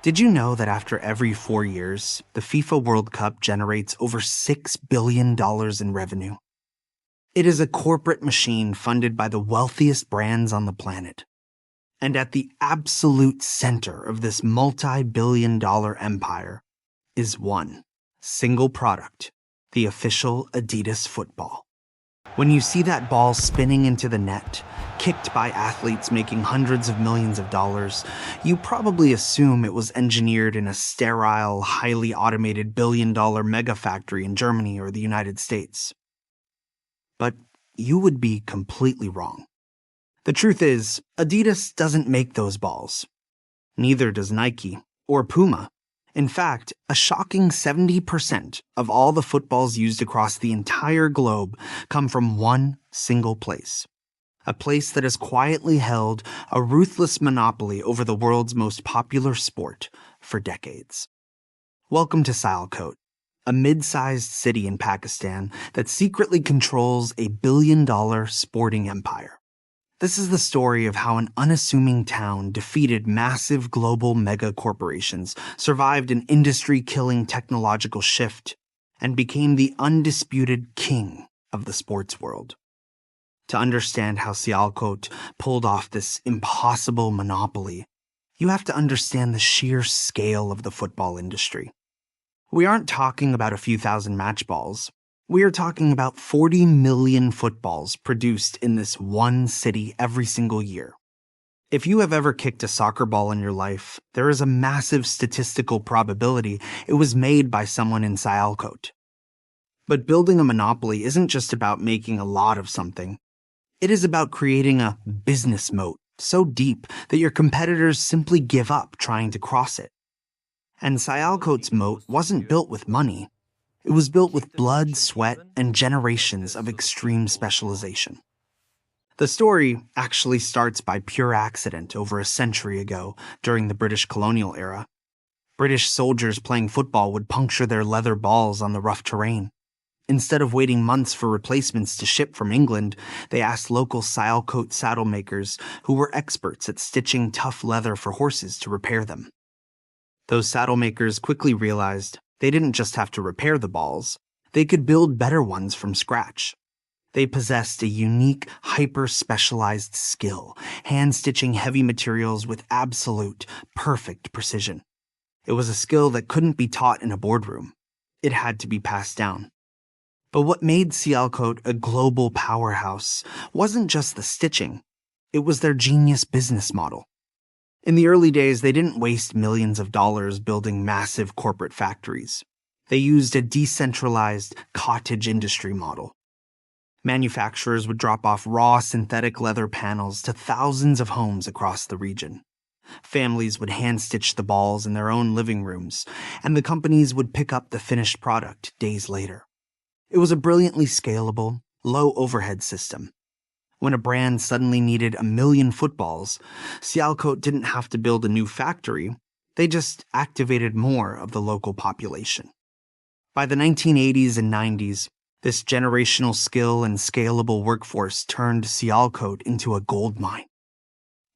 Did you know that after every 4 years, the FIFA World Cup generates over $6 billion in revenue? It is a corporate machine funded by the wealthiest brands on the planet. And at the absolute center of this multi-billion-dollar empire is one single product, the official Adidas football. When you see that ball spinning into the net, kicked by athletes making hundreds of millions of dollars, you probably assume it was engineered in a sterile, highly automated billion-dollar mega factory in Germany or the United States. But you would be completely wrong. The truth is, Adidas doesn't make those balls. Neither does Nike or Puma. In fact, a shocking 70% of all the footballs used across the entire globe come from one single place. A place that has quietly held a ruthless monopoly over the world's most popular sport for decades. Welcome to Sialkot, a mid-sized city in Pakistan that secretly controls a billion-dollar sporting empire. This is the story of how an unassuming town defeated massive global mega corporations, survived an industry-killing technological shift, and became the undisputed king of the sports world. To understand how Sialkot pulled off this impossible monopoly, you have to understand the sheer scale of the football industry. We aren't talking about a few thousand match balls. We are talking about 40 million footballs produced in this one city every single year. If you have ever kicked a soccer ball in your life, there is a massive statistical probability it was made by someone in Sialkot. But building a monopoly isn't just about making a lot of something. It is about creating a business moat so deep that your competitors simply give up trying to cross it. And Sialkot's moat wasn't built with money. It was built with blood, sweat, and generations of extreme specialization. The story actually starts by pure accident over a century ago during the British colonial era. British soldiers playing football would puncture their leather balls on the rough terrain. Instead of waiting months for replacements to ship from England, they asked local Sialkot saddle makers, who were experts at stitching tough leather for horses, to repair them. Those saddle makers quickly realized they didn't just have to repair the balls, they could build better ones from scratch. They possessed a unique, hyper-specialized skill, hand-stitching heavy materials with absolute, perfect precision. It was a skill that couldn't be taught in a boardroom. It had to be passed down. But what made Sialkot a global powerhouse wasn't just the stitching, it was their genius business model. In the early days, they didn't waste millions of dollars building massive corporate factories. They used a decentralized cottage industry model. Manufacturers would drop off raw synthetic leather panels to thousands of homes across the region. Families would hand-stitch the balls in their own living rooms, and the companies would pick up the finished product days later. It was a brilliantly scalable, low-overhead system. When a brand suddenly needed 1 million footballs, Sialkot didn't have to build a new factory. They just activated more of the local population. By the 1980s and 90s, this generational skill and scalable workforce turned Sialkot into a goldmine.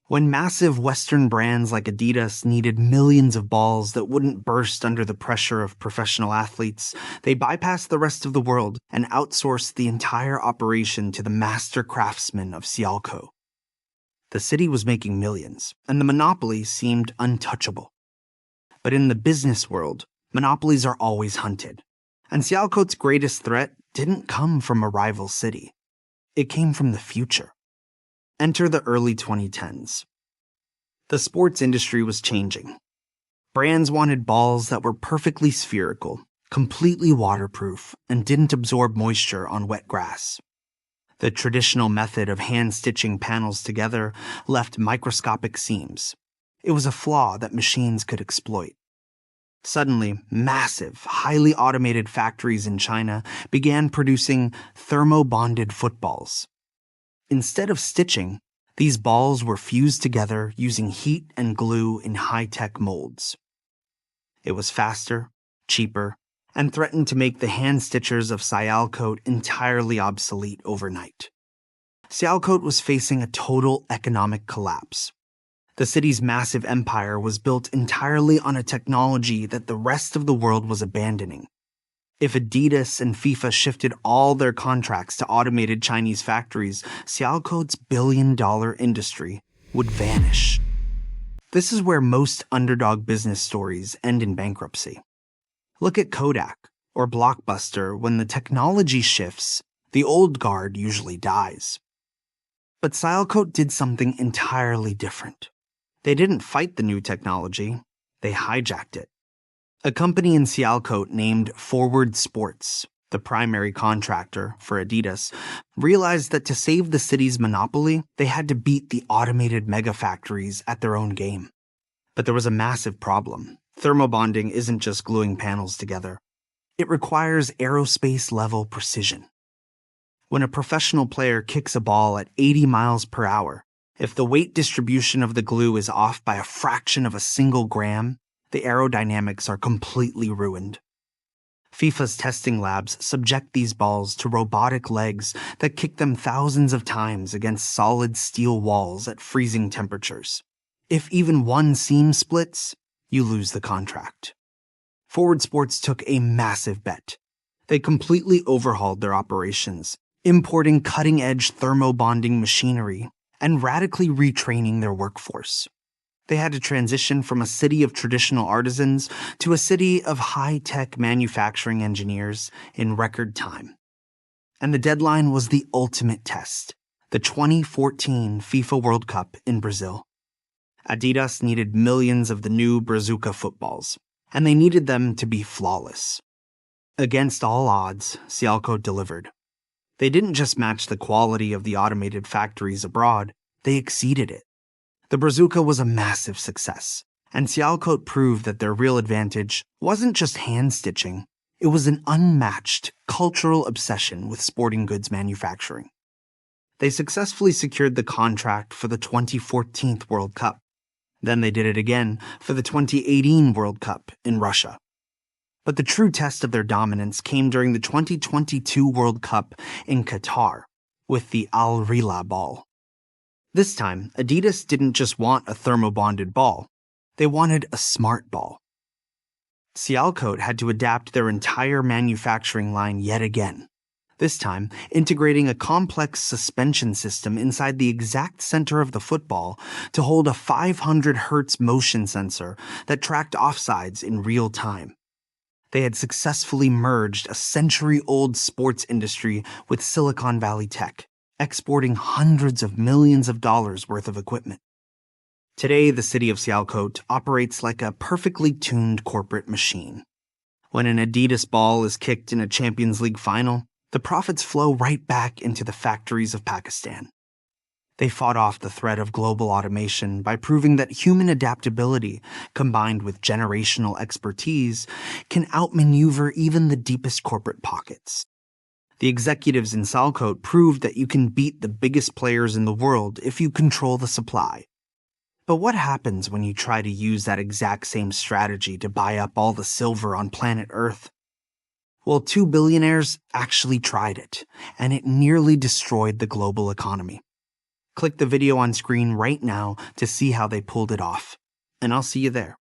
When massive Western brands like Adidas needed millions of balls that wouldn't burst under the pressure of professional athletes, they bypassed the rest of the world and outsourced the entire operation to the master craftsmen of Sialkot. The city was making millions, and the monopoly seemed untouchable. But in the business world, monopolies are always hunted, and Sialkot's greatest threat didn't come from a rival city. It came from the future. Enter the early 2010s. The sports industry was changing. Brands wanted balls that were perfectly spherical, completely waterproof, and didn't absorb moisture on wet grass. The traditional method of hand-stitching panels together left microscopic seams. It was a flaw that machines could exploit. Suddenly, massive, highly automated factories in China began producing thermo-bonded footballs. Instead of stitching, these balls were fused together using heat and glue in high-tech molds. It was faster, cheaper, and threatened to make the hand-stitchers of Sialkot entirely obsolete overnight. Sialkot was facing a total economic collapse. The city's massive empire was built entirely on a technology that the rest of the world was abandoning. If Adidas and FIFA shifted all their contracts to automated Chinese factories, Sialkot's billion-dollar industry would vanish. This is where most underdog business stories end in bankruptcy. Look at Kodak or Blockbuster. When the technology shifts, the old guard usually dies. But Sialkot did something entirely different. They didn't fight the new technology, they hijacked it. A company in Sialkot named Forward Sports, the primary contractor for Adidas, realized that to save the city's monopoly, they had to beat the automated mega factories at their own game. But there was a massive problem. Thermobonding isn't just gluing panels together. It requires aerospace-level precision. When a professional player kicks a ball at 80 miles per hour, if the weight distribution of the glue is off by a fraction of a single gram, the aerodynamics are completely ruined. FIFA's testing labs subject these balls to robotic legs that kick them thousands of times against solid steel walls at freezing temperatures. If even one seam splits, you lose the contract. Forward Sports took a massive bet. They completely overhauled their operations, importing cutting-edge thermobonding machinery and radically retraining their workforce. They had to transition from a city of traditional artisans to a city of high-tech manufacturing engineers in record time. And the deadline was the ultimate test, the 2014 FIFA World Cup in Brazil. Adidas needed millions of the new Brazuca footballs, and they needed them to be flawless. Against all odds, Sialkot delivered. They didn't just match the quality of the automated factories abroad, they exceeded it. The Brazuca was a massive success, and Sialkot proved that their real advantage wasn't just hand-stitching, it was an unmatched cultural obsession with sporting goods manufacturing. They successfully secured the contract for the 2014 World Cup. Then they did it again for the 2018 World Cup in Russia. But the true test of their dominance came during the 2022 World Cup in Qatar with the Al Rihla ball. This time, Adidas didn't just want a thermobonded ball, they wanted a smart ball. Sialkot had to adapt their entire manufacturing line yet again, this time integrating a complex suspension system inside the exact center of the football to hold a 500 Hz motion sensor that tracked offsides in real time. They had successfully merged a century-old sports industry with Silicon Valley tech, exporting hundreds of millions of dollars worth of equipment. Today, the city of Sialkot operates like a perfectly tuned corporate machine. When an Adidas ball is kicked in a Champions League final, the profits flow right back into the factories of Pakistan. They fought off the threat of global automation by proving that human adaptability, combined with generational expertise, can outmaneuver even the deepest corporate pockets. The executives in Sialkot proved that you can beat the biggest players in the world if you control the supply. But what happens when you try to use that exact same strategy to buy up all the silver on planet Earth? Well, two billionaires actually tried it, and it nearly destroyed the global economy. Click the video on screen right now to see how they pulled it off, and I'll see you there.